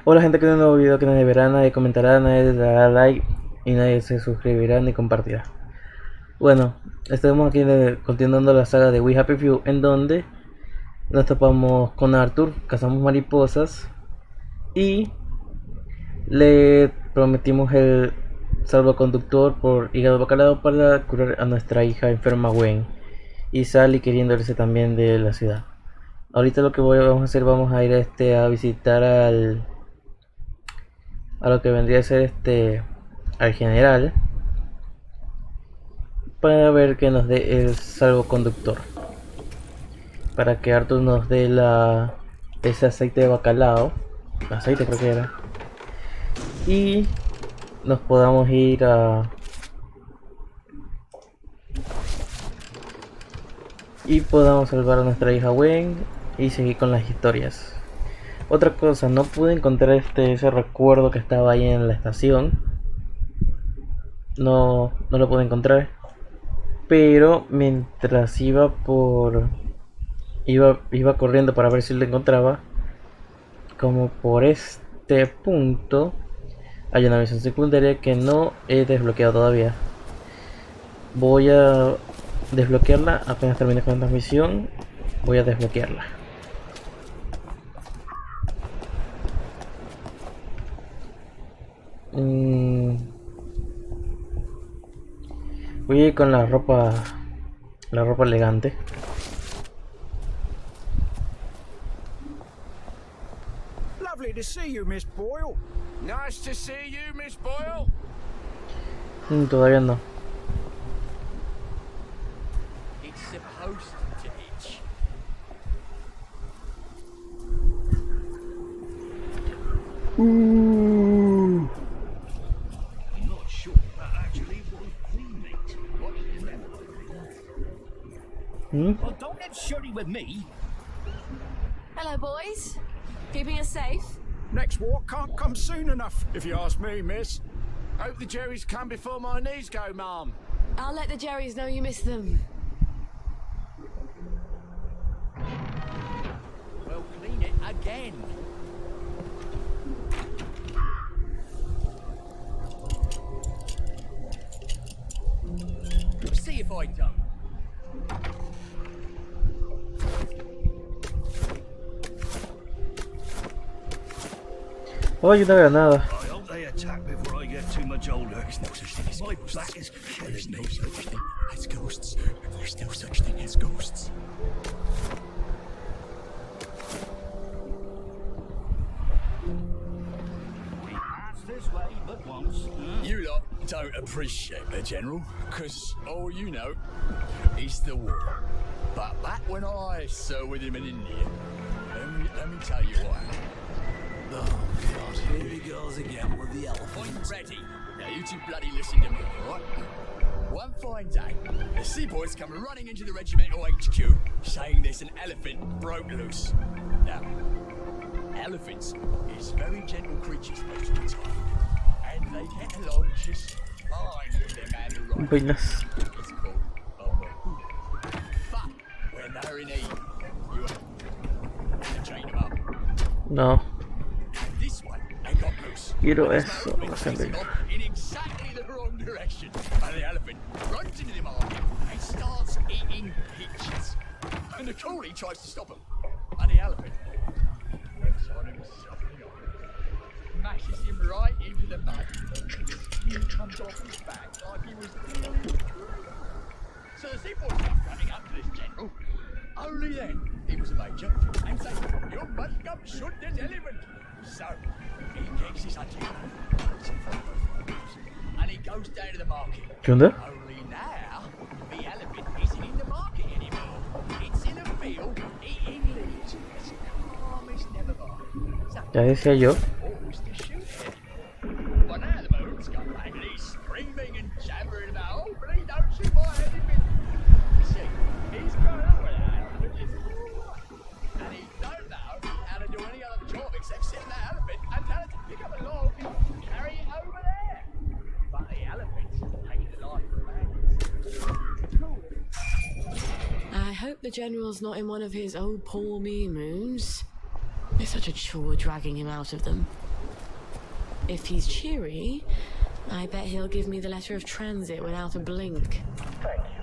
Hola gente que no nuevo video, que nadie verá, nadie comentará, nadie le dará like y nadie se suscribirá ni compartirá. Bueno, estamos aquí continuando la saga de We Happy Few, en donde nos topamos con Arthur, cazamos mariposas y le prometimos el salvoconductor por hígado bacalao para curar a nuestra hija enferma Gwen, y Sally queriendo irse también de la ciudad. Ahorita lo que vamos a hacer, vamos a ir a visitar a lo que vendría a ser al general, para ver que nos dé el salvoconductor, para que Arthur nos dé ese aceite de bacalao, aceite creo que era, y nos podamos ir y podamos salvar a nuestra hija Gwen y seguir con las historias. Otra cosa, no pude encontrar ese recuerdo que estaba ahí en la estación. No lo pude encontrar. Pero mientras iba corriendo para ver si lo encontraba, como por este punto hay una misión secundaria que no he desbloqueado todavía. Voy a desbloquearla apenas termine con la misión. Voy a desbloquearla. Voy a ir con la ropa elegante. Lovely to see you, Miss Boyle. Nice to see you, Miss Boyle. Todavía no. It's supposed to itch. Ooh. I'm not sure that actually was crewmate. What do you remember? Well, don't get shirty with me. Hello, boys. Keeping us safe? Next walk can't come soon enough, if you ask me, miss. Hope the Jerrys come before my knees go, Mom. I'll let the Jerrys know you miss them. Well, clean it again. See if I don't. Oh, yo no veo nada. I hope they attack before I get too much older. There's no such thing as My ghosts. back is There's killing no me. such thing as ghosts. There's no such thing as ghosts. That's this way, but once. You lot don't appreciate the General, because all you know is the war. But back when I served with him in India, let me tell you what happened. Oh, God, here he goes again with the elephant. I'm ready. Now you two bloody listen to me, alright? One fine day, the seaboys come running into the regimental HQ, saying there's an elephant broke loose. Now, elephants is very gentle creatures most of the time, and they get along just fine with their man who rides. Buenas. It's called a mahou. But when they're in heat, you have to chain them up. No. This one, they got loose. Quiero And this eso, mountain Sandy. facing off in exactly the wrong direction. And the elephant runs into the market and starts eating peaches. And the coolie tries to stop him. And the elephant looks on him suffering off. Mashes him right into the mud. He comes off his back like he was peeling. So the seaboys come running up to this general. Only then he was a major and said, "You must come shoot this elephant." So he kicks his hunting and he goes down to the market. ¿Qué onda? Only now the elephant isn't in the market anymore. It's in a field eating leaves. It's calm as never before. So Ya decía yo. forced to shoot it. But now the moon's come back and he's screaming and jabbering about, "Oh, please don't shoot my elephant." You see, he's grown up with that elephant, you see. And he don't know how to do any other job except sit in that elephant and tell it to pick up a log and carry it over there. But the elephant's taking the life of a man. I hope the General's not in one of his oh poor me moods. It's such a chore dragging him out of them. If he's cheery, I bet he'll give me the letter of transit without a blink. Thank you.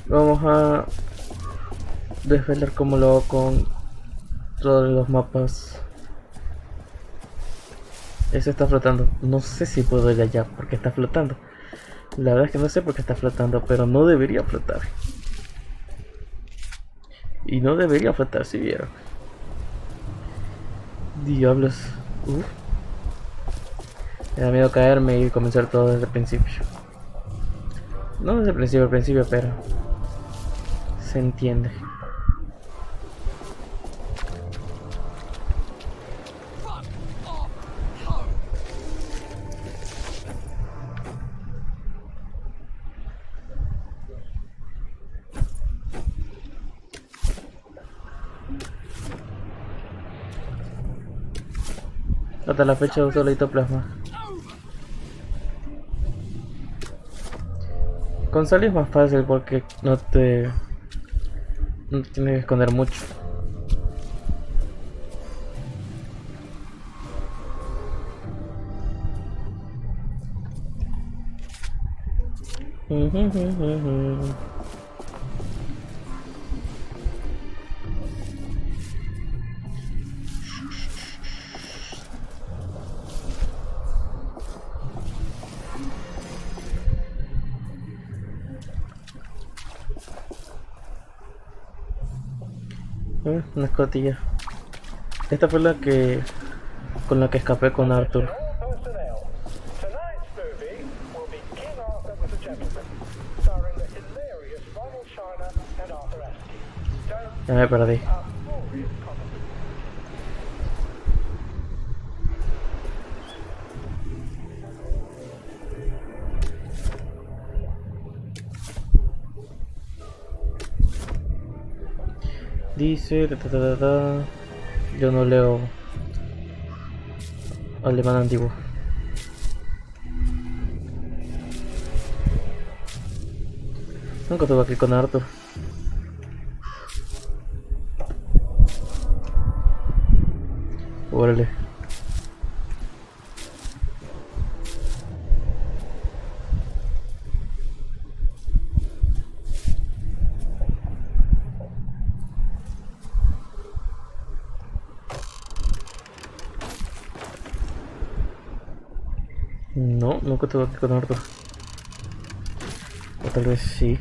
Vamos a desvelar cómo lo hago con todos los mapas. Ese está flotando. No sé si puedo ir allá porque está flotando. La verdad es que no sé por qué está flotando, pero no debería flotar. Y no debería flotar, si vieron. Diablos. Me da miedo caerme y comenzar todo desde el principio. No desde el principio, pero se entiende. Hasta la fecha uso el plasma. Con Sally es más fácil porque no tienes que esconder mucho. Una escotilla. Esta fue la que con la que escapé con Arthur. Tonight's movie will be King Arthur was a Gentleman, starring the hilarious Ronald China and Arthur Askew. Ya me perdí. Glorious comedy. Dice yo no leo alemán antiguo. Nunca estuve aquí con Arthur. Órale. No, nunca estuve aquí con Arthur. O tal vez sí.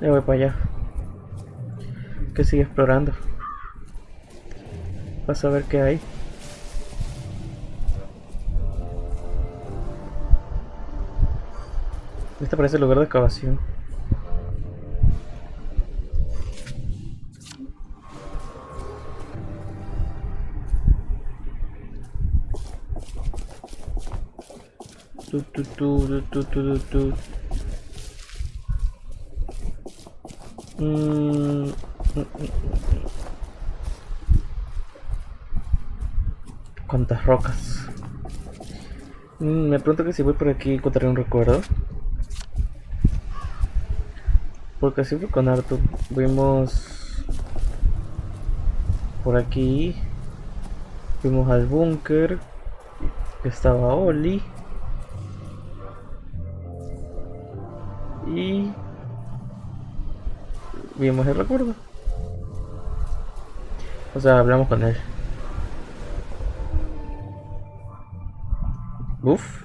Ya voy para allá. Que sigue explorando. Vas a ver qué hay. Este parece el lugar de excavación. Tu. Cuántas rocas. Me pregunto que si voy por aquí encontraré un recuerdo. Porque así fue con Arthur. Fuimos por aquí. Fuimos al búnker. Estaba Oli. Y vimos el recuerdo. O sea, hablamos con él. Uf.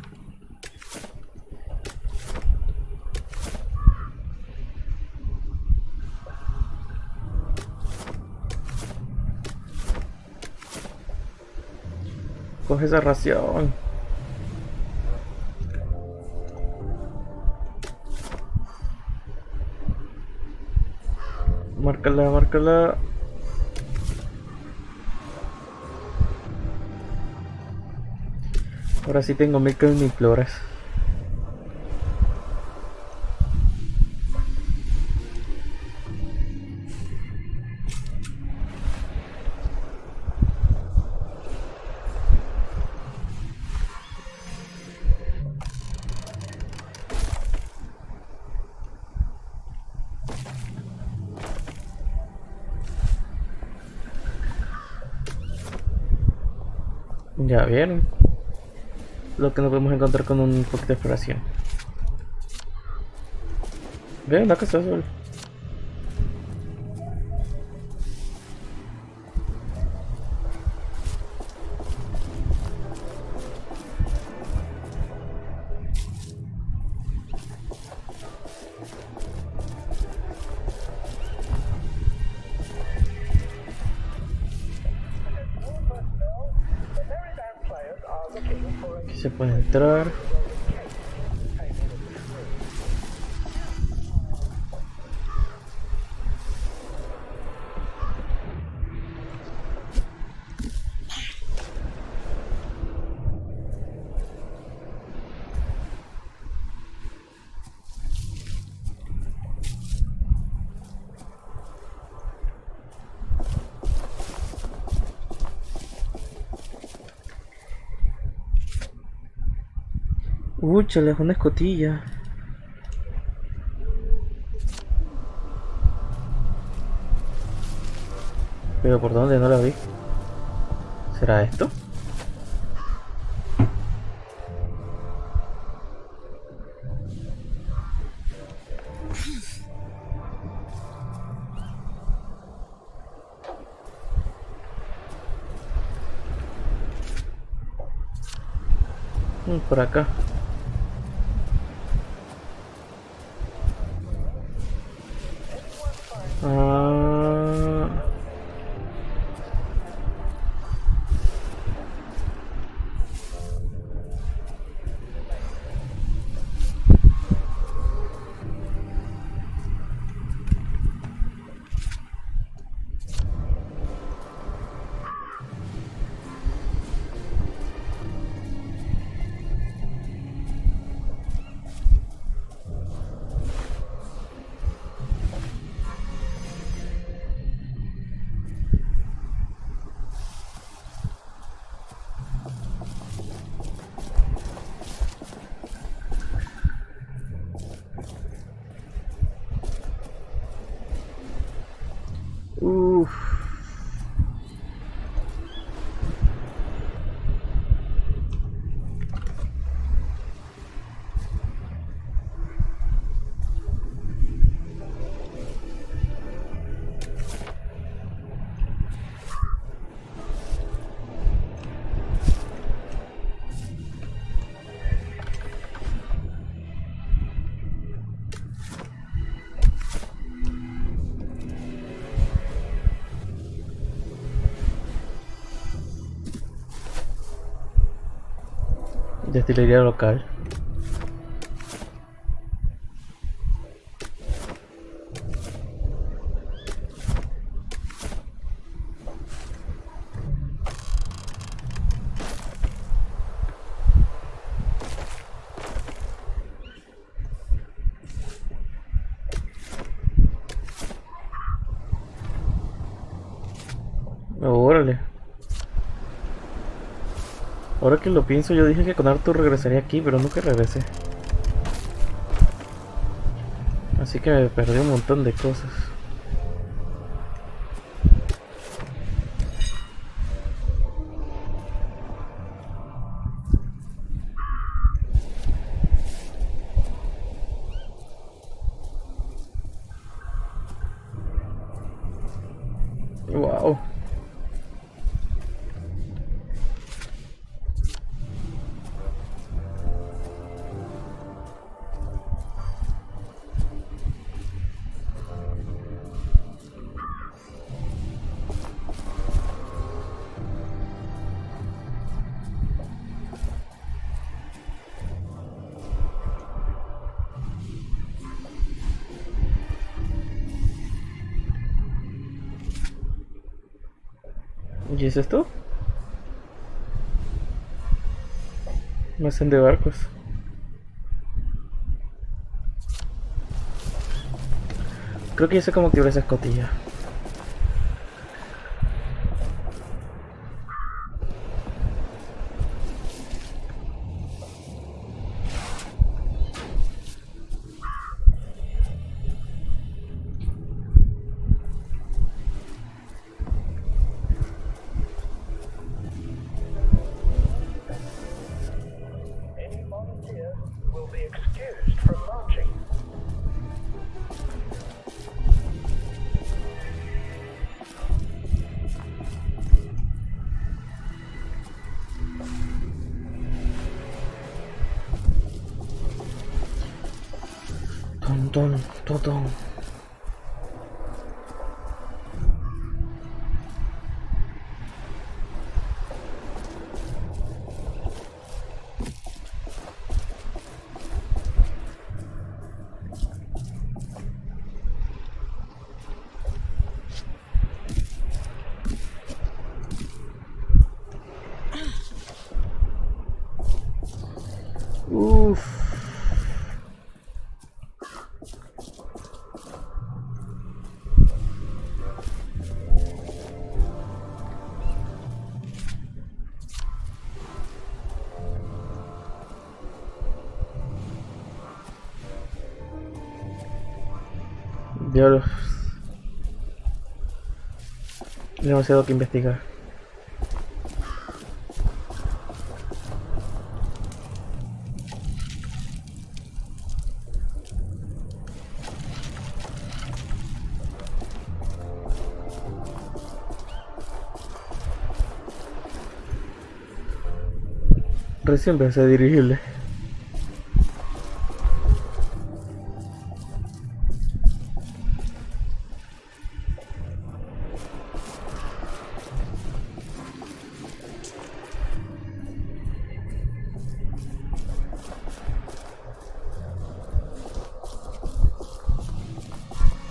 Coge esa ración. Márcala, márcala. Ahora sí tengo mil floras. Ya vieron lo que nos podemos encontrar con un poquito de exploración. Vean la casa azul. Aquí se puede entrar. Chale, es una escotilla. Pero ¿por dónde? No la vi. ¿Será esto? Por acá. Ah, uff. Destilería local. Órale. Ahora que lo pienso, yo dije que con Arthur regresaría aquí, pero nunca regresé. Así que me perdí un montón de cosas. Wow. ¿Y es esto? Me hacen de barcos. Creo que ya sé cómo activar esa escotilla. Any volunteers will be excused from marching. Ton, ton, ton. Uff. Diablos. Demasiado que investigar. Recién pensé dirigible.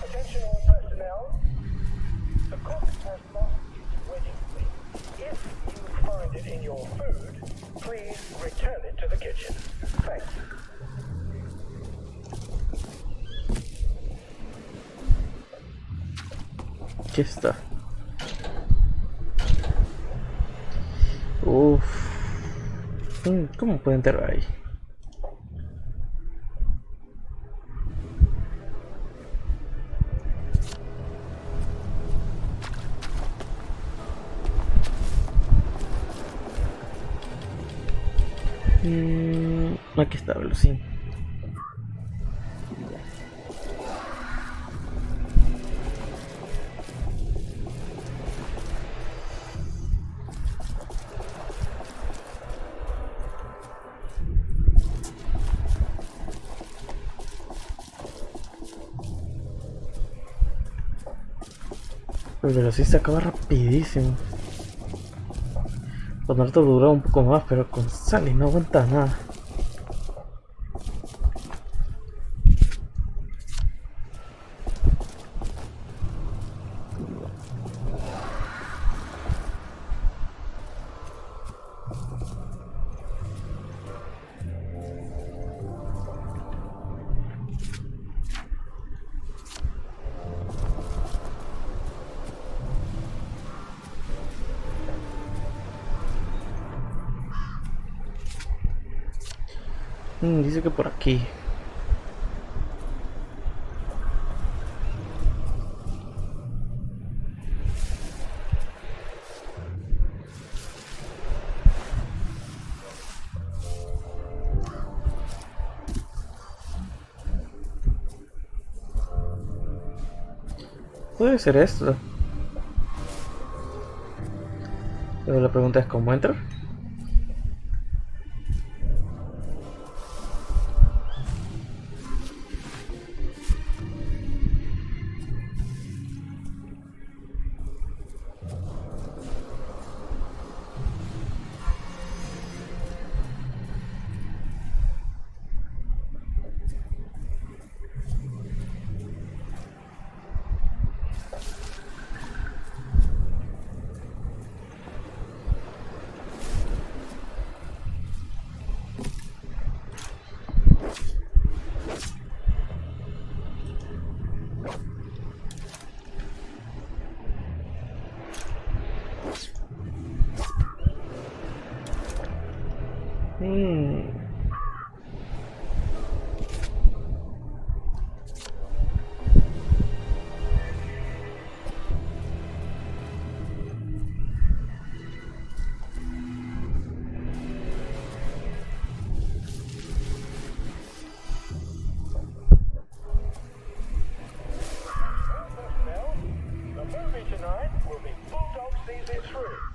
Attention all personnel. The cook has lost its wedding ring. If you find it in your food, please return it to the kitchen. Thanks. ¿Qué está? Uff. ¿Cómo puede entrar ahí? Aquí está, Velucín. Pero sí se acaba rapidísimo. Con Naruto duró un poco más, pero con Sally no aguanta nada. Dice que por aquí. Puede ser esto. Pero la pregunta es cómo entrar.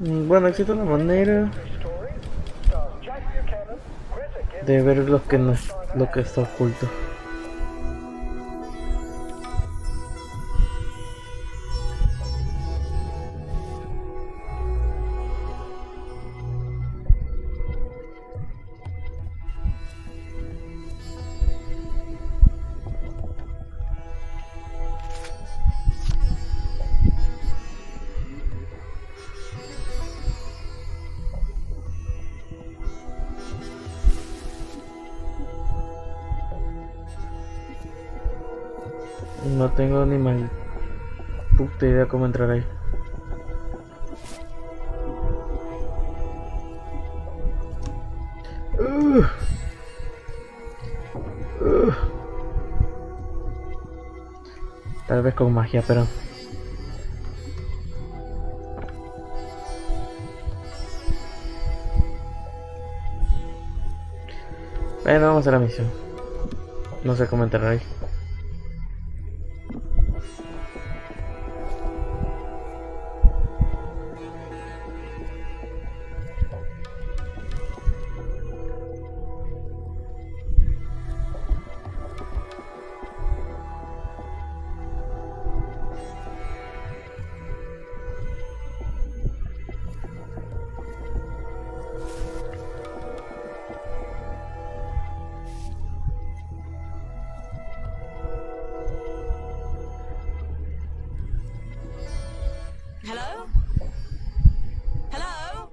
Bueno, existe una manera Story stars Jack Buchanan, Greta de Gerwig, ver lo que no es, lo que está oculto. No tengo ni mal puta idea cómo entrar ahí. Uh. Tal vez con magia, pero bueno, vamos a la misión. No sé cómo entrar ahí. Hello? Hello?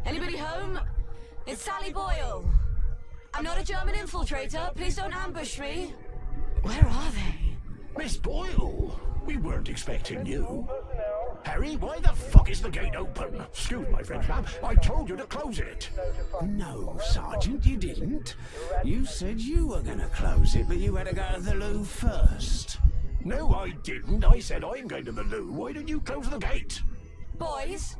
Anybody home? It's Sally Boyle. I'm not a German infiltrator. Please don't ambush me. Where are they? Miss Boyle, we weren't expecting you. personnel Harry, why the fuck is the gate open? Excuse my French, ma'am. I told you to close it. No, Sergeant, you didn't. You said you were gonna close it, but you had to go to the loo first. No, I didn't. I said I'm going to the loo. Why didn't you close the gate? Boys?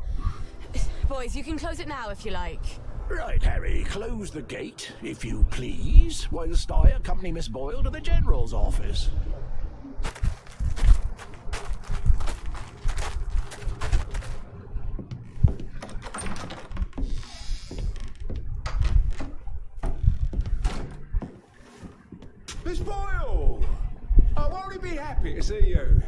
Boys, you can close it now if you like. Right, Harry, close the gate, if you please, whilst I accompany Miss Boyle to the General's office. Miss Boyle! I won't be happy to see you.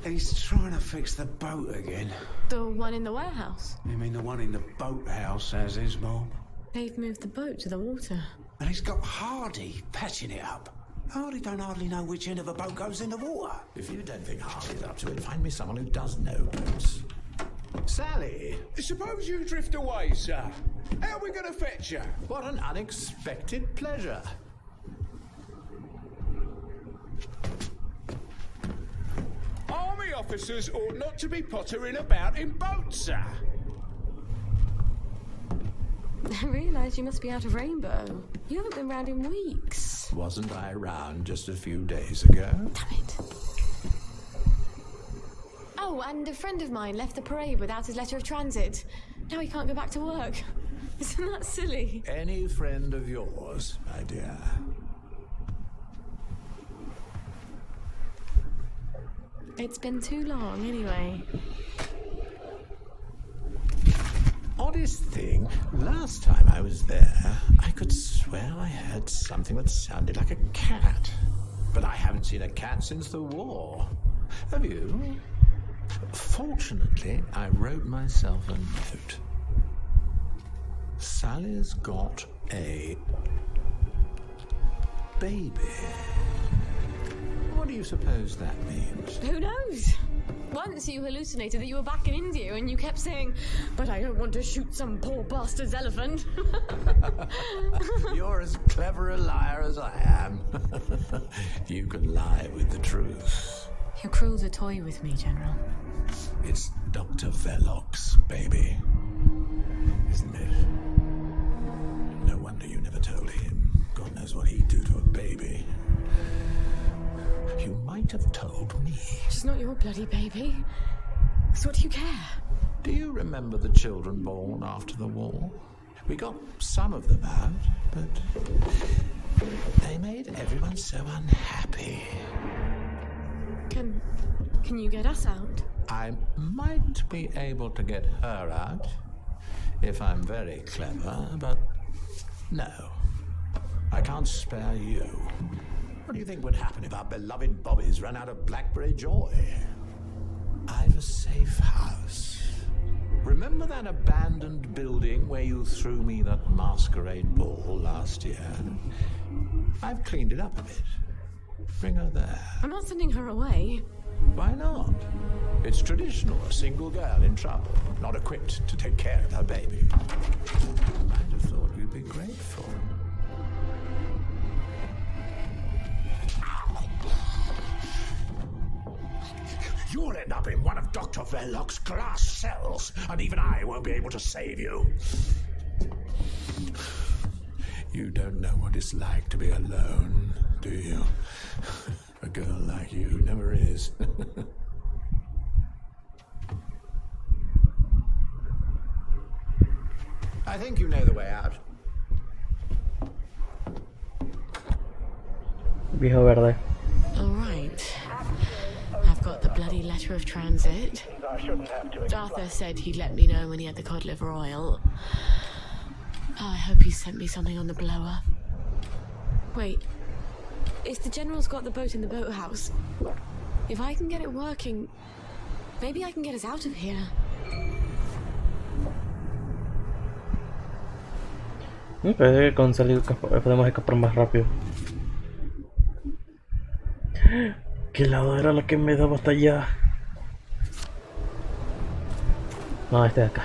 He's trying to fix the boat again. The one in the warehouse. You mean the one in the boathouse, as is, Mom? They've moved the boat to the water. And he's got Hardy patching it up. Hardy don't hardly know which end of a boat goes in the water. If you don't think Harley's up to it, find me someone who does know boats. Sally, suppose you drift away, sir. How are we going to fetch you? What an unexpected pleasure. Army officers ought not to be pottering about in boats, sir. I realise you must be out of Rainbow. You haven't been round in weeks. Wasn't I around just a few days ago? Damn it. Oh, and a friend of mine left the parade without his letter of transit. Now he can't go back to work. Isn't that silly? Any friend of yours, my dear. It's been too long, anyway. Oddest thing, last time I was there, I could swear I heard something that sounded like a cat. But I haven't seen a cat since the war. Have you? Fortunately, I wrote myself a note. Sally's got a baby. What do you suppose that means? Who knows? Once you hallucinated that you were back in India and you kept saying, but I don't want to shoot some poor bastard's elephant. You're as clever a liar as I am. You can lie with the truth. Your crew's a toy with me, General. It's Dr. Velok's baby, isn't it? No wonder you never told him. God knows what he'd do to a baby. You might have told me. She's not your bloody baby. So what do you care? Do you remember the children born after the war? We got some of them out, but they made everyone so unhappy. Can you get us out? I might be able to get her out if I'm very clever, but no. I can't spare you. What do you think would happen if our beloved Bobbies ran out of blackberry joy? I've a safe house. Remember that abandoned building where you threw me that masquerade ball last year? I've cleaned it up a bit. Bring her there. I'm not sending her away. Why not? It's traditional, a single girl in trouble, not equipped to take care of her baby. I'd have thought you'd be grateful. You'll end up in one of Dr. Verloc's glass cells, and even I won't be able to save you. You don't know what it's like to be alone, do you? A girl like you never is. I think you know the way out. Viejo verde. All right. I've got the bloody letter of transit. I shouldn't have to Arthur said he'd let me know when he had the cod liver oil. Oh, I hope he sent me something on the blower. Wait. If the General's got the boat in the boathouse, if I can get it working, maybe I can get us out of here. Parece que con salir podemos escapar más rápido. ¿Qué lado era la que me daba hasta allá? No, este de acá.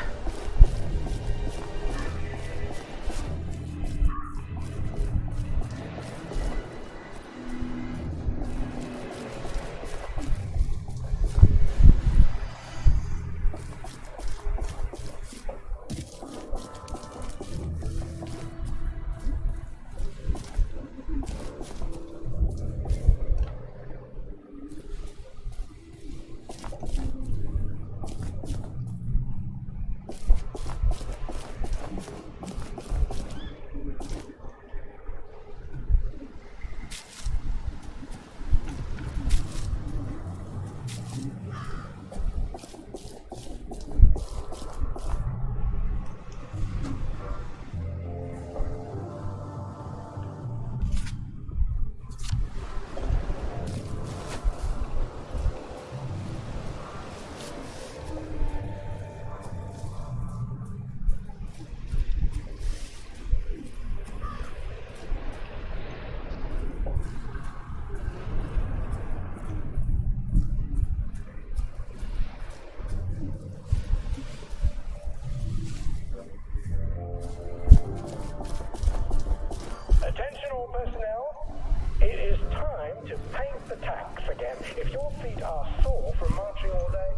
Attention all personnel. It is time to paint the tacks again. If your feet are sore from marching all day,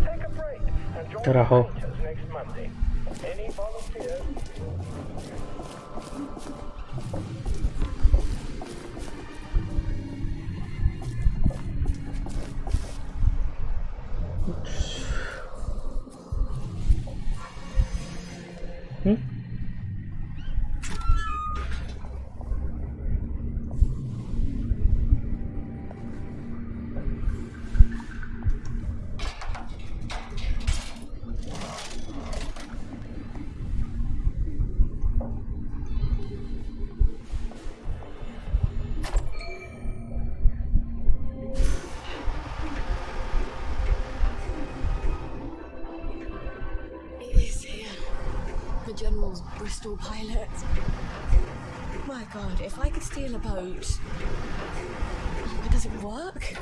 take a break and join Carajo. the painters next Monday. Any volunteers? He's here. The General's Bristol pilot. My God, if I could steal a boat, but does it work?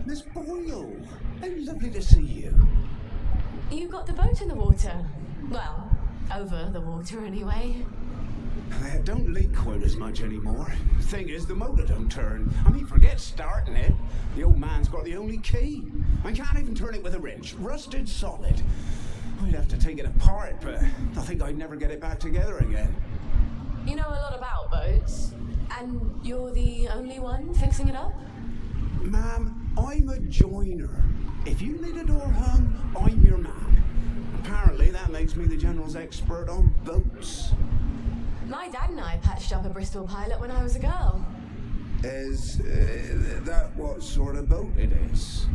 Miss Boyle, how lovely to see you. You got the boat in the water. Well, over the water anyway. It don't leak quite as much anymore. Thing is, the motor don't turn. I mean, forget starting it. The old man's got the only key. I can't even turn it with a wrench. Rusted solid. I'd have to take it apart, but I think I'd never get it back together again. You know a lot about boats, and you're the only one fixing it up? Ma'am, I'm a joiner. If you need a door hung, I'm your man. Apparently that makes me the General's expert on boats. My dad and I patched up a Bristol Pilot when I was a girl. Is that what sort of boat it is?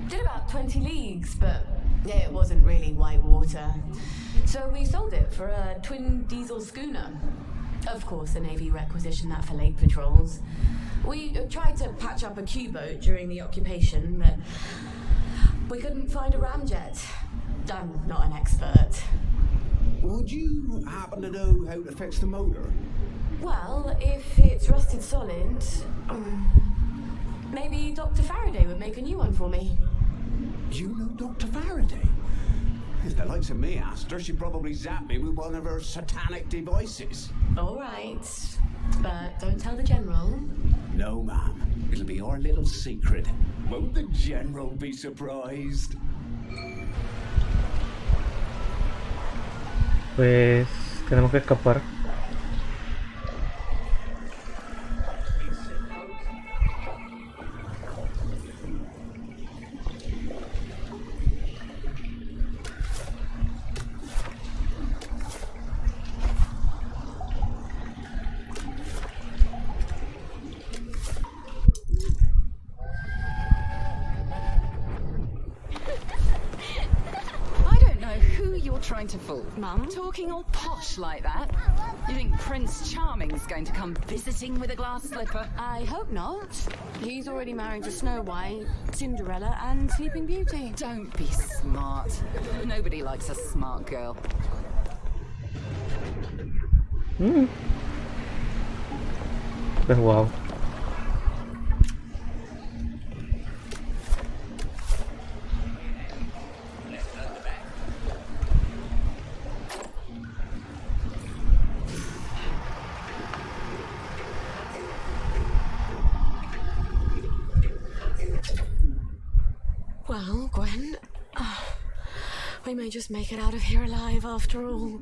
Did about 20 leagues, but it wasn't really white water. So we sold it for a twin diesel schooner. Of course, the Navy requisitioned that for lake patrols. We tried to patch up a Q-boat during the occupation, but we couldn't find a ramjet. I'm not an expert. Would you happen to know how to fix the motor? Well, if it's rusted solid, maybe Dr. Faraday would make a new one for me. You know Dr. Faraday? If the likes of me asked her, she'd probably zap me with one of her satanic devices. All right, but don't tell the General. No, ma'am. It'll be our little secret. Won't the General be surprised? Pues tenemos que escapar. Trying to fool. Mum? Talking all posh like that? You think Prince Charming's going to come visiting with a glass slipper? I hope not. He's already married to Snow White, Cinderella, and Sleeping Beauty. Don't be smart. Nobody likes a smart girl. Pues wow. Well, Gwen, we may just make it out of here alive after all.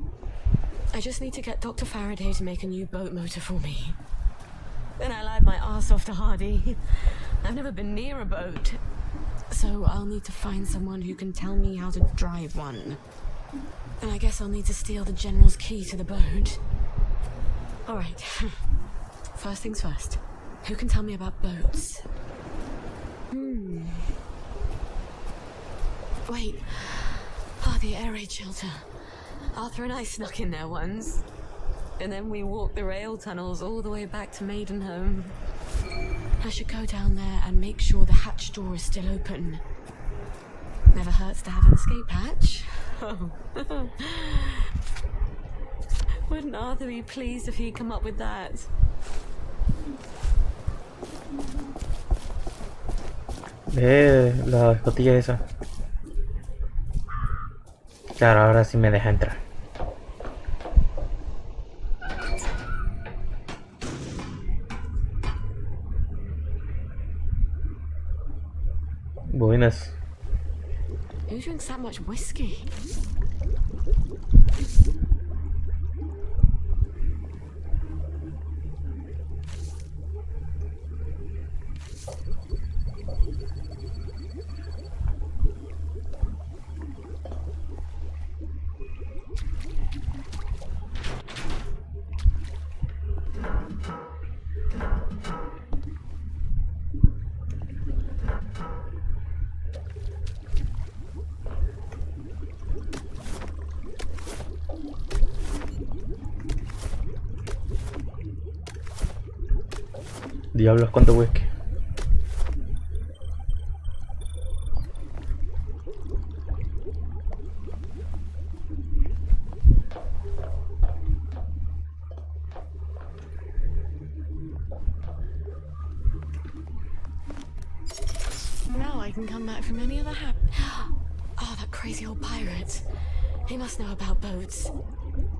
I just need to get Dr. Faraday to make a new boat motor for me. Then I lied my ass off to Hardy. I've never been near a boat, so I'll need to find someone who can tell me how to drive one. And I guess I'll need to steal the General's key to the boat. All right, first things first. Who can tell me about boats? Wait. The air raid shelter. Arthur and I snuck in there once. And then we walked the rail tunnels all the way back to Maidenhome. I should go down there and make sure the hatch door is still open. Never hurts to have an escape hatch. Wouldn't Arthur be pleased if he'd come up with that? La escotilla esa. Claro, ahora sí me deja entrar. Buenas. Who drinks that much whiskey? Diablos, cuánto whisky. Now I can come back from any other Oh, that crazy old pirate. He must know about boats.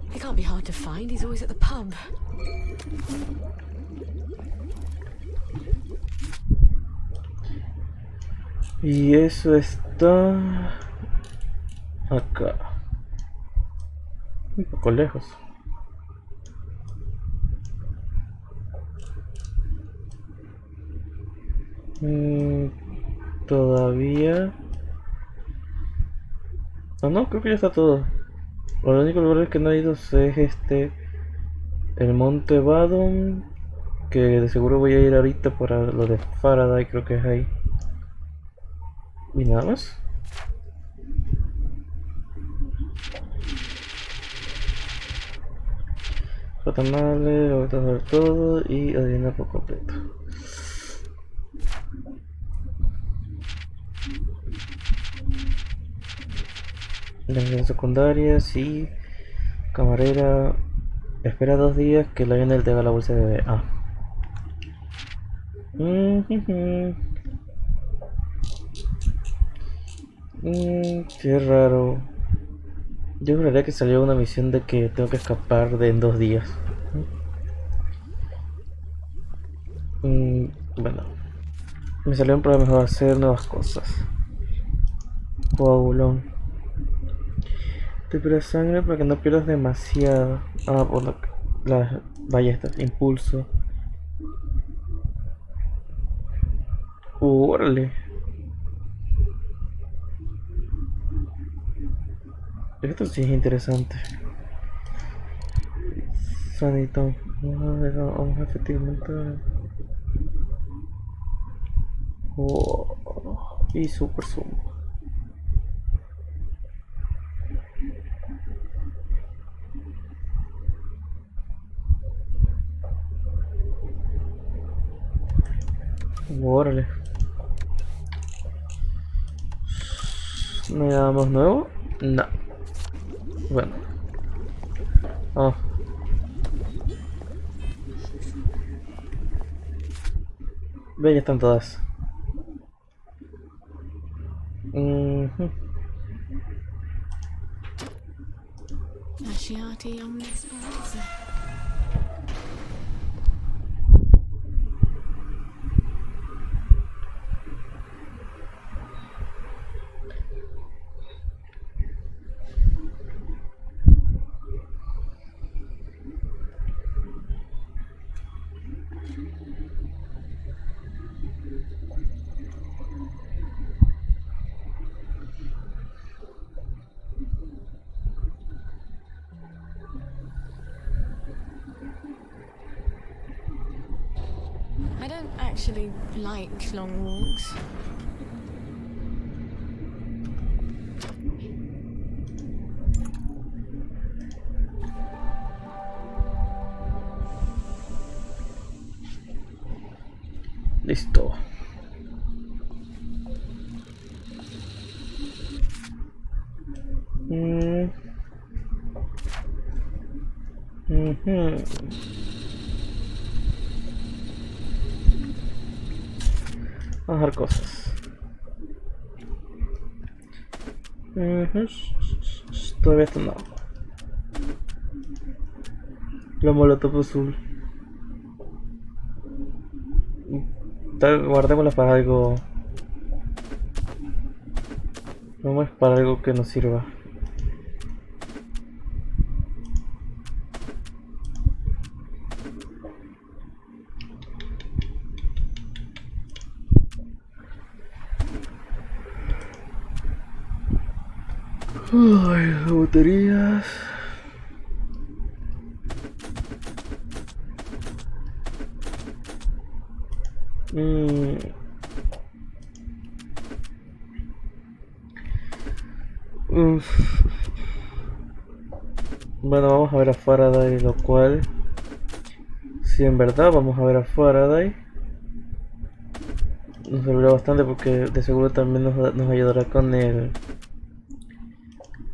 He can't be hard to find. He's always at the pub. Y eso está acá, un poco lejos. Todavía... Ah, no, creo que ya está todo. Lo único lugar que no he ido es el Monte Badon, que de seguro voy a ir ahorita para lo de Faraday, creo que es ahí. Y nada más. Tamales, ahorita ver todo y adivinar por completo. La secundaria, sí. Camarera. Espera 2 días que la Lionel te haga la bolsa de bebé. Ah. Qué raro. Yo juraría que salió una misión de que tengo que escapar en 2 días. Bueno. Me salió un problema mejor hacer nuevas cosas. Coagulón. Te pura sangre para que no pierdas demasiado. Ah, por las ballestas. Impulso. Órale. Esto sí es interesante. Sanitón. Vamos a efectivamente. Y super zoom. Órale. ¿No hay nada más nuevo? No. Bueno. Ah. Ve, ya están todas. Lasciati omne speranza. I don't actually like long walks. Listo. Vamos a ver cosas. Todavía está no. La molotov azul. Guardémosla para algo. Vamos para algo que nos sirva. Ay, baterías. Bueno, vamos a ver a Faraday, lo cual, si en verdad vamos a ver a Faraday, nos servirá bastante porque de seguro también nos ayudará con el...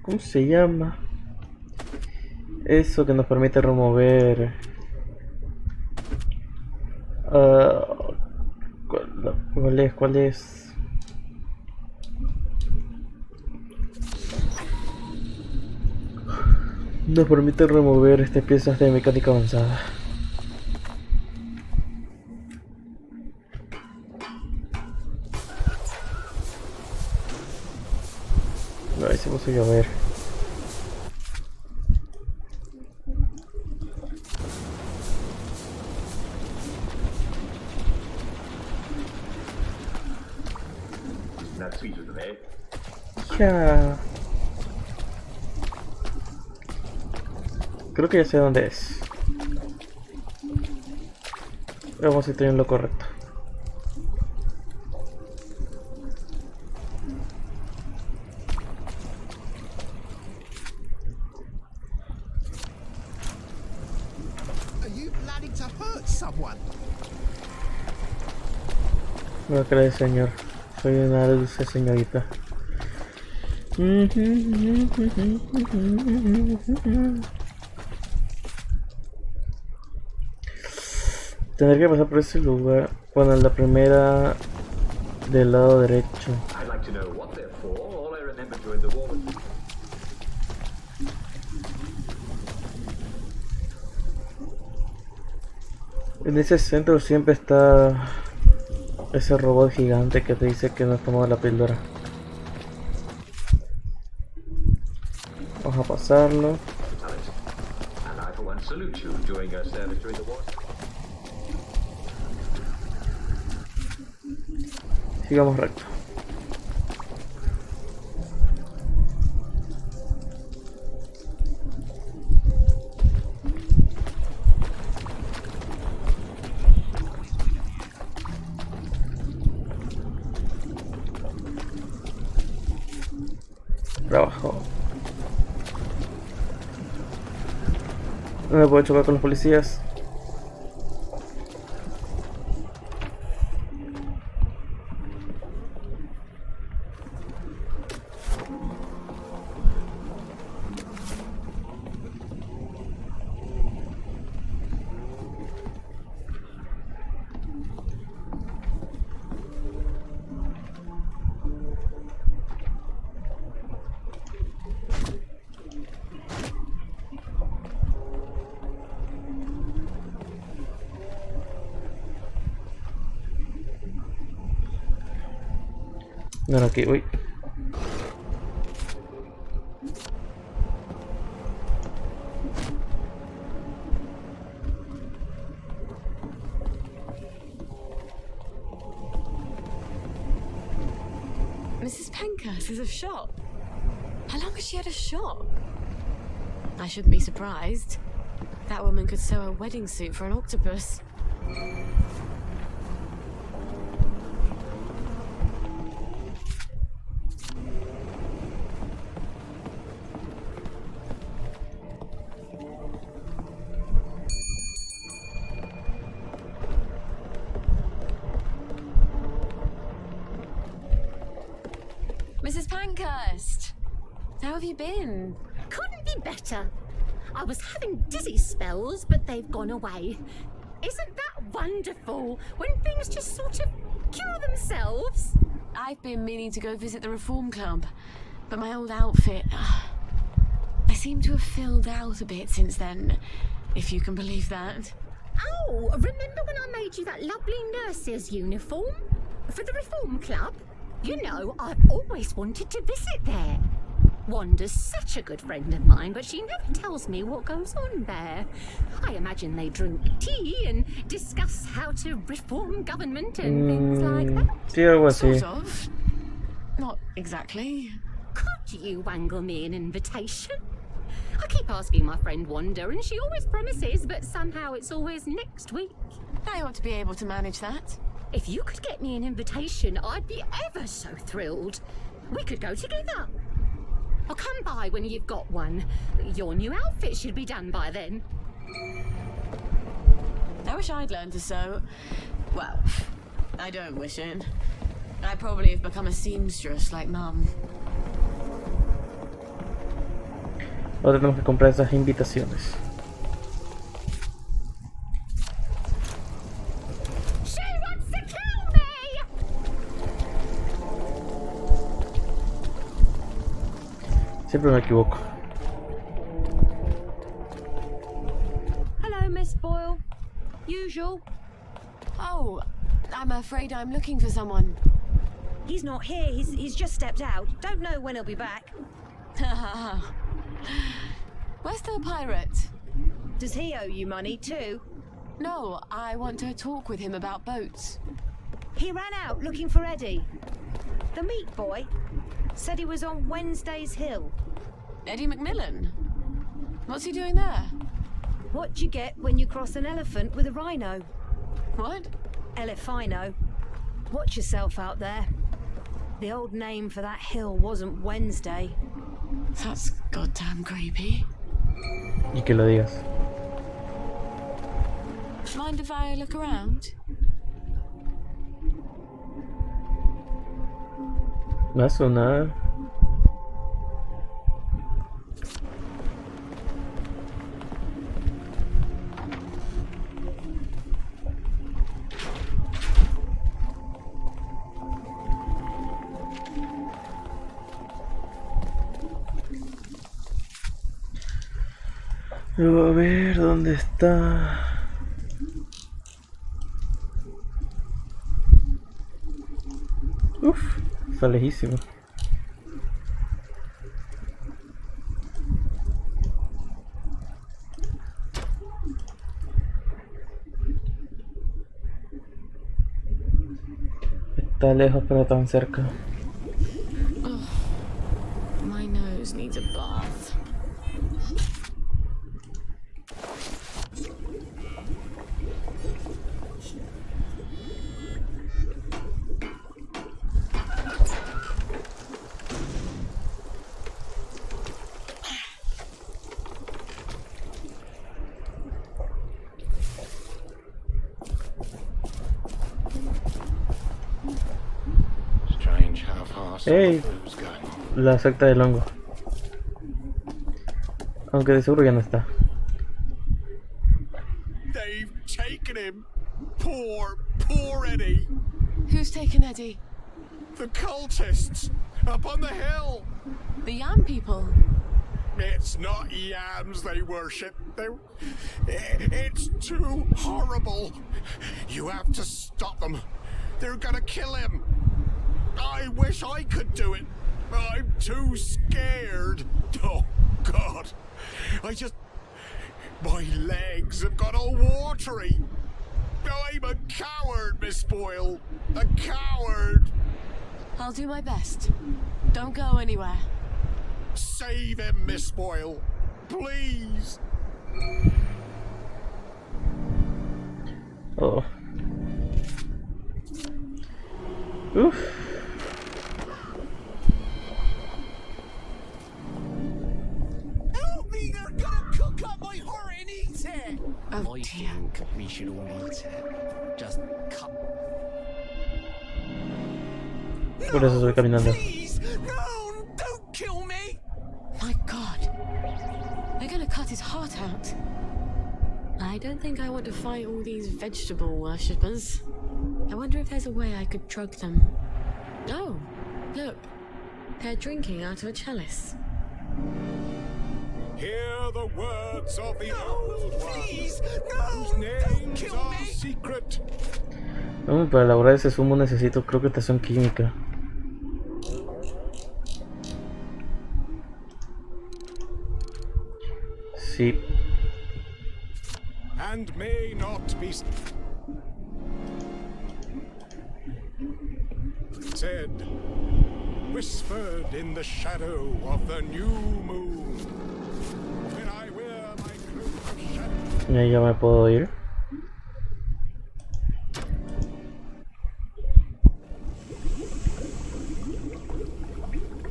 ¿Cómo se llama? Eso que nos permite remover... ¿Cuál es? Nos permite remover estas piezas de mecánica avanzada. A ver si puedo llover. Ya. Creo que ya sé dónde es. Vamos si estoy en lo correcto. Are you planning to hurt someone? No crees, señor. Soy una dulce señorita. Tendré que pasar por ese lugar. Bueno, la primera del lado derecho. En ese centro siempre está ese robot gigante que te dice que no has tomado la píldora. Vamos a pasarlo. Sigamos recto. Para abajo. No me puedo chocar con los policías. No, aquí, uy. Mrs. Pankhurst is a shop. How long has she had a shop? I shouldn't be surprised. That woman could sew a wedding suit for an octopus. Mrs. Pankhurst, how have you been? Couldn't be better. I was having dizzy spells, but they've gone away. Isn't that wonderful when things just sort of cure themselves? I've been meaning to go visit the Reform Club, but my old outfit... I seem to have filled out a bit since then, if you can believe that. Oh, remember when I made you that lovely nurse's uniform? For the Reform Club? You know, I've always wanted to visit there. Wanda's such a good friend of mine, but she never tells me what goes on there. I imagine they drink tea and discuss how to reform government and things like that. Sí, algo así. Sort of. Not exactly. Could you wangle me an invitation? I keep asking my friend Wanda, and she always promises, but somehow it's always next week. I ought to be able to manage that. If you could get me an invitation, I'd be ever so thrilled. We could go together. I'll come by when you've got one. Your new outfit should be done by then. I wish I'd learned to sew. Well, I don't wish it. I probably have become a seamstress like Mum. Ahora tenemos que comprar esas invitaciones. She wants to kill me! Siempre me equivoco. Hello, Miss Boyle. Usual. Oh, I'm afraid I'm looking for someone. He's not here. He's just stepped out. Don't know when he'll be back. Where's the pirate? Does he owe you money too? No, I want to talk with him about boats. He ran out looking for Eddie. The meat boy said he was on Wednesday's Hill. Eddie McMillan? What's he doing there? What you get when you cross an elephant with a rhino? What? Elephino. Watch yourself out there. The old name for that hill wasn't Wednesday. That's goddamn creepy. Y que lo digas. Mind if I look around? Va a sonar. Luego a ver dónde está. Uf, está lejísimo. Está lejos pero tan cerca. My nose needs a bath. Hey, la secta del hongo. Aunque de seguro ya no está. They've taken him. Poor Eddie. Who's taken Eddie? The cultists up on the hill. The Yam people. It's not yams they worship. It's too horrible. You have to stop them. They're gonna kill him. I wish I could do it. I'm too scared. Oh, God. My legs have got all watery. I'm a coward, Miss Boyle. A coward. I'll do my best. Don't go anywhere. Save him, Miss Boyle. Please. Oh. Oof. Help me, they're gonna cook up my heart and eat it. Oh, I dear. think we should all eat it. Just cut. Por eso estoy caminando. Please, no, don't kill me. My God. They're gonna cut his heart out. I don't think I want to fight all these vegetable worshippers. I wonder if there's a way I could drug them. Oh, look. They're drinking out of a chalice. Hear the words of the old one, Please, whose no, names don't kill are me. secret. Para elaborar ese zumo necesito, creo que estación química. Sí. And may not be said, whispered in the shadow of the new moon. When I wear my cloak of shadow. Y ahí ya me puedo ir.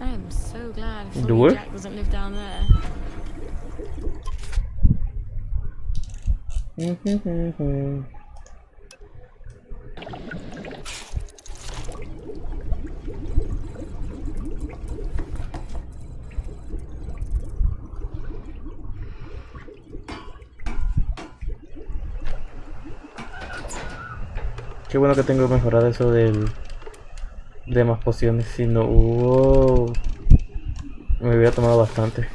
I'm so glad Do Fully it? Jack doesn't live down there. Qué bueno que tengo mejorado eso de más pociones, si no me hubiera tomado bastante.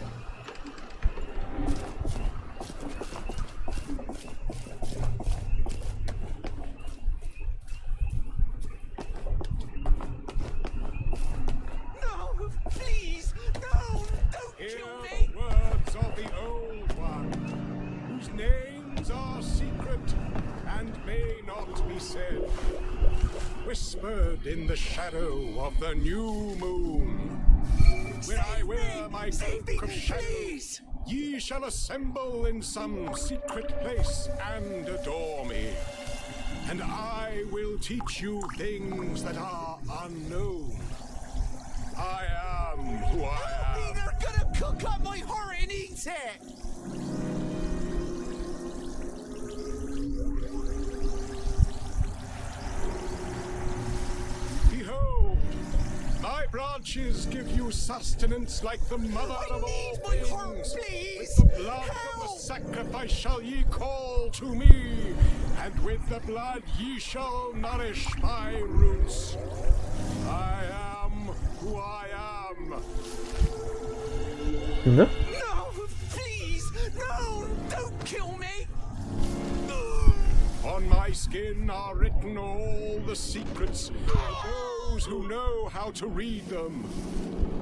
No, please, no, don't Hear kill me. the words of the old one, whose names are secret and may not be said. whispered in the shadow of the new moon. When I wear my cloak of shadows, ye shall assemble in some secret place and adore me. And I will teach you things that are unknown. I am who I am. They're gonna cook up my heart and eat it! Behold, my branches give you sustenance like the mother of all things. Heart, please. With the blood of the sacrifice shall ye call to me, and with the blood ye shall nourish my roots. I am who I am. No? No, please, no, don't kill me! On my skin are written all the secrets of those who know how to read them.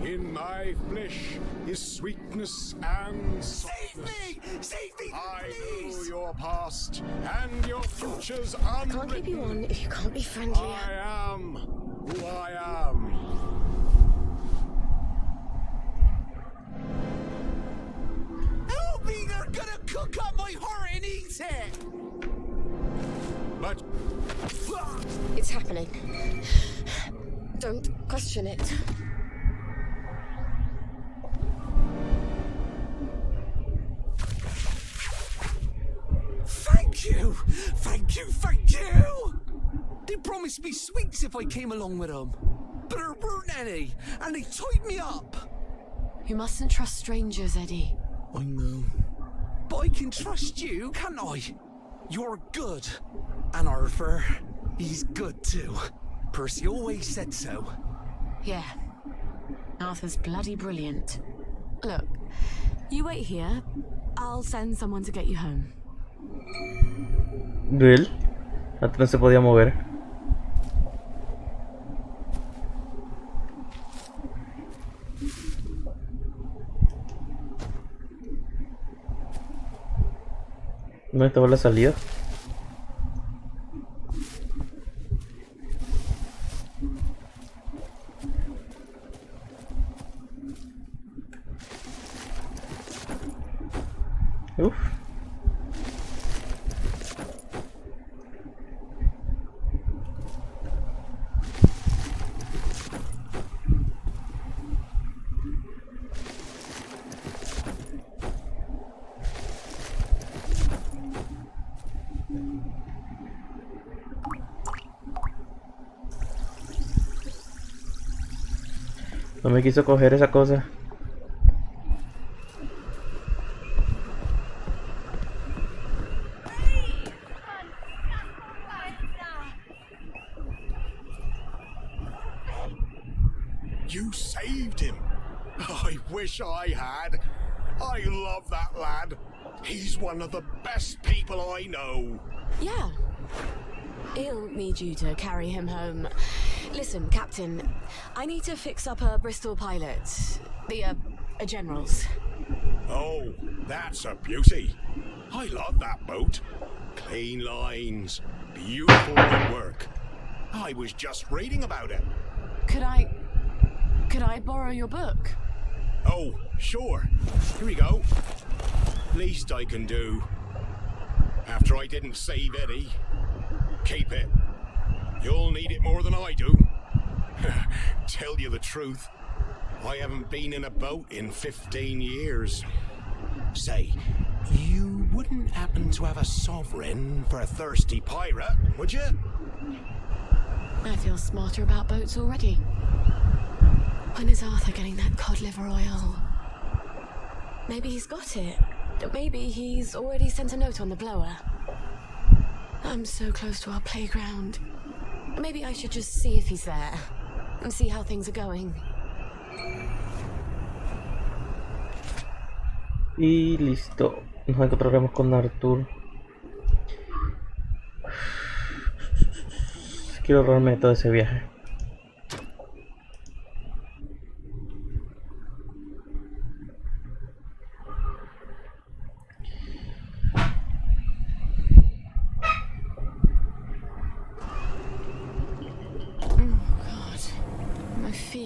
In my flesh is sweetness and softness. Save me, I please! know your past and your future's unwritten. Can't keep you on if you can't be friendlier. I am who I am. Help me, they're gonna cook up my heart and eat it! But It's happening. Don't question it. Thank you! Thank you, thank you! They promised me sweets if I came along with them. But there weren't any, and they tied me up. You mustn't trust strangers, Eddie. I know. But I can trust you, can't I? You're good. And Arthur, he's good too. Percy always said so. Yeah. Arthur's bloody brilliant. Look, you wait here. I'll send someone to get you home. Bill. Antes no se podía mover. ¿Dónde estaba la salida? Uf. No me quiso coger esa cosa. you saved him. I wish I had. I love that lad. He's one of the best people I know. Yeah. He'll need you to carry him home. Listen, Captain, I need to fix up a Bristol pilot. The General's. Oh, that's a beauty. I love that boat. Clean lines, beautiful work. I was just reading about it. Could I borrow your book? Oh, sure. Here we go. Least I can do. After I didn't save Eddie. Keep it. You'll need it more than I do. Tell you the truth, I haven't been in a boat in 15 years. Say, you wouldn't happen to have a sovereign for a thirsty pirate, would you? I feel smarter about boats already. When is Arthur getting that cod liver oil? Maybe he's got it. Maybe he's already sent a note on the blower. I'm so close to our playground. Maybe I should just see if he's there and see how things are going. Y listo. Nos encontraremos con Arthur. Quiero ahorrarme todo ese viaje.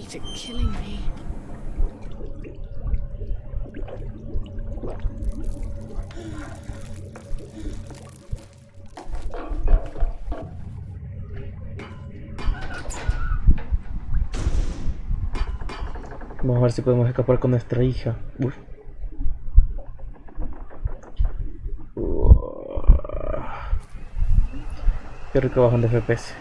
closely to killing me. Vamos a ver si podemos escapar con nuestra hija. Uf. Qué rico bajón de FPS.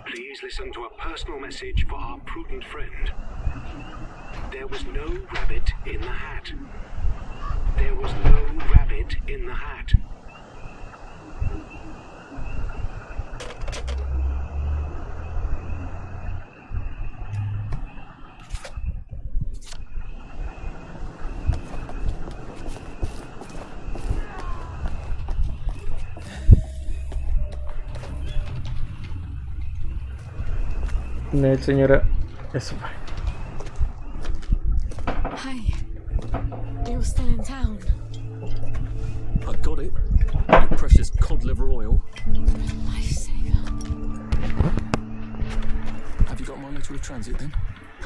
Please listen to a personal message for our prudent friend. There was no rabbit in the hat. There was no rabbit in the hat. No, señora. Eso. Hi. You're still in town. I got it. Your precious cod liver oil. Lifesaver. Have you got my letter of transit then?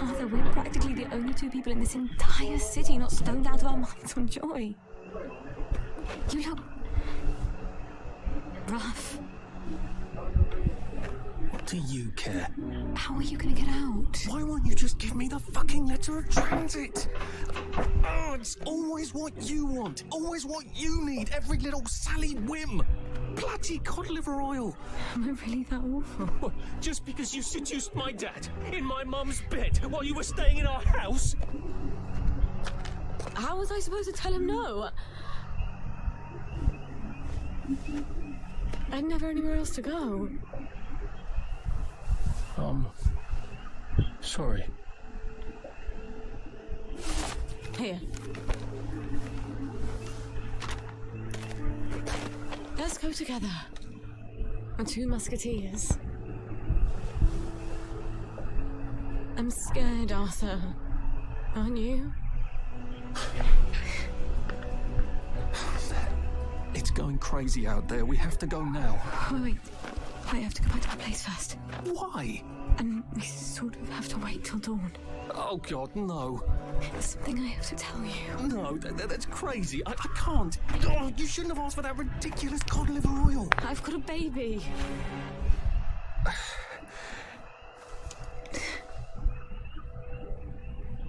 Arthur, we're practically the only two people in this entire city not stoned out of our minds from joy. You look rough. What do you care? How are you gonna get out? Why won't you just give me the fucking letter of transit? Oh, it's always what you want. Always what you need. Every little Sally whim. Bloody cod liver oil. Am I really that awful? What, just because you seduced my dad in my mum's bed while you were staying in our house? How was I supposed to tell him no? I'd never anywhere else to go. Sorry. Here. Let's go together. We're two musketeers. I'm scared, Arthur. Aren't you? It's going crazy out there. We have to go now. Wait. I have to go back to my place first. Why? And we sort of have to wait till dawn. Oh, God, no. There's something I have to tell you. No, that's crazy. I can't. Oh, you shouldn't have asked for that ridiculous cod liver oil. I've got a baby.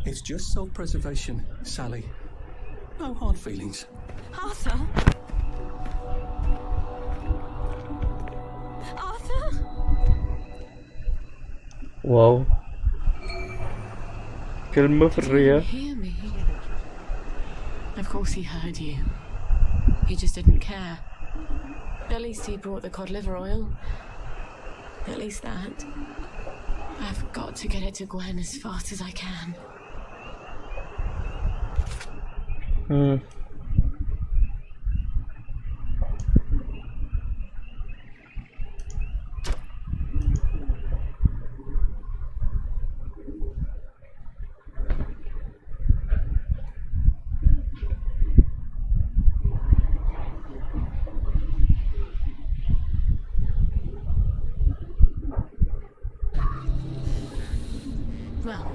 It's just self-preservation, Sally. No hard feelings. Arthur? Arthur? Wow. Quel me Did fría. he hear me? Of course he heard you. He just didn't care. At least he brought the cod liver oil. At least that. I've got to get it to Gwen as fast as I can. Well,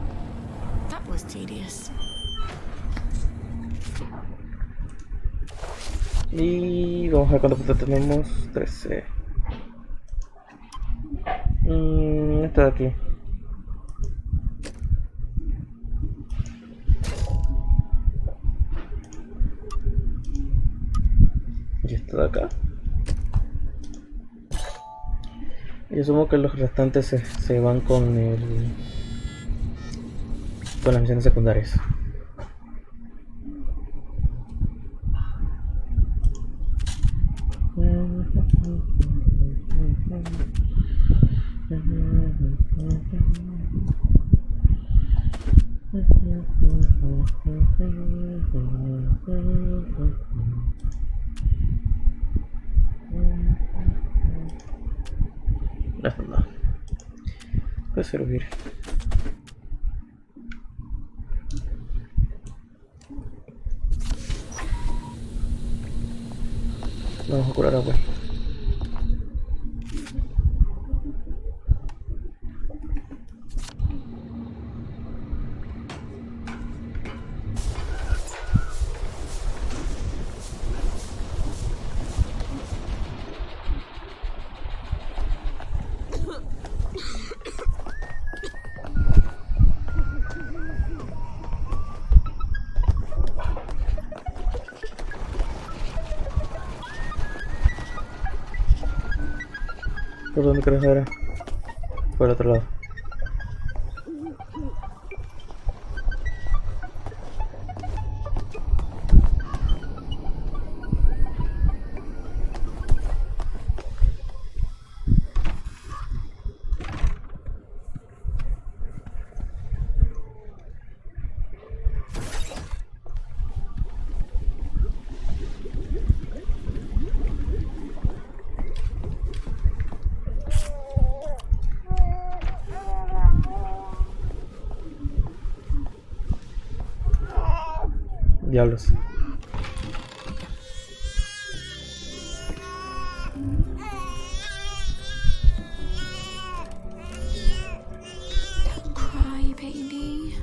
that was tedious. Y vamos a ver cuánto puntos tenemos. 13. Esta de aquí. Y esta de acá. Y asumo que los restantes se van con las misiones secundarias. No. Puede servir. Vamos a curar agua. ¿Por dónde crees era? Por el otro lado. Diablos. Don't cry, baby.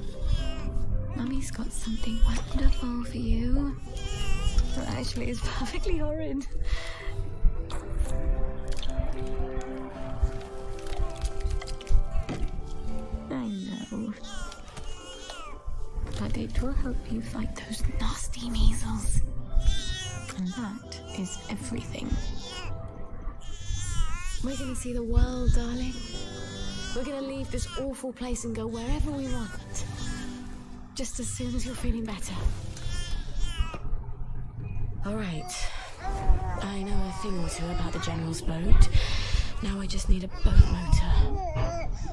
Mummy's got something wonderful for you. Well, actually, it's perfectly horrid. I know. But it will help you fight those nasty measles. And that is everything. We're gonna see the world, darling. We're gonna leave this awful place and go wherever we want. Just as soon as you're feeling better. Alright. I know a thing or two about the General's boat. Now I just need a boat motor.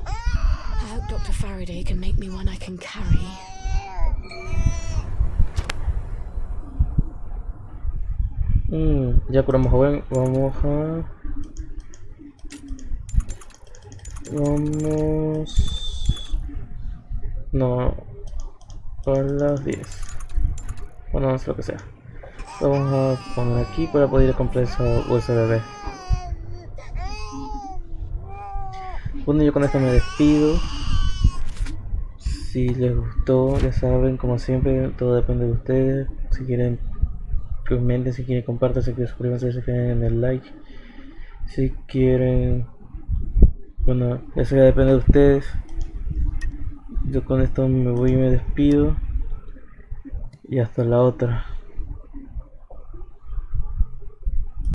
I hope Dr. Faraday can make me one I can carry. Ya curamos joven, vamos no a las 10. Bueno, no sé lo que sea. Vamos a poner aquí para poder comprar esa USB. Bueno, yo con esto me despido. Si les gustó, ya saben, como siempre, todo depende de ustedes. Si quieren, comenten, si quieren, compartan, si quieren, suscríbanse, si quieren, en el like. Si quieren, bueno, eso ya depende de ustedes. Yo con esto me voy y me despido. Y hasta la otra.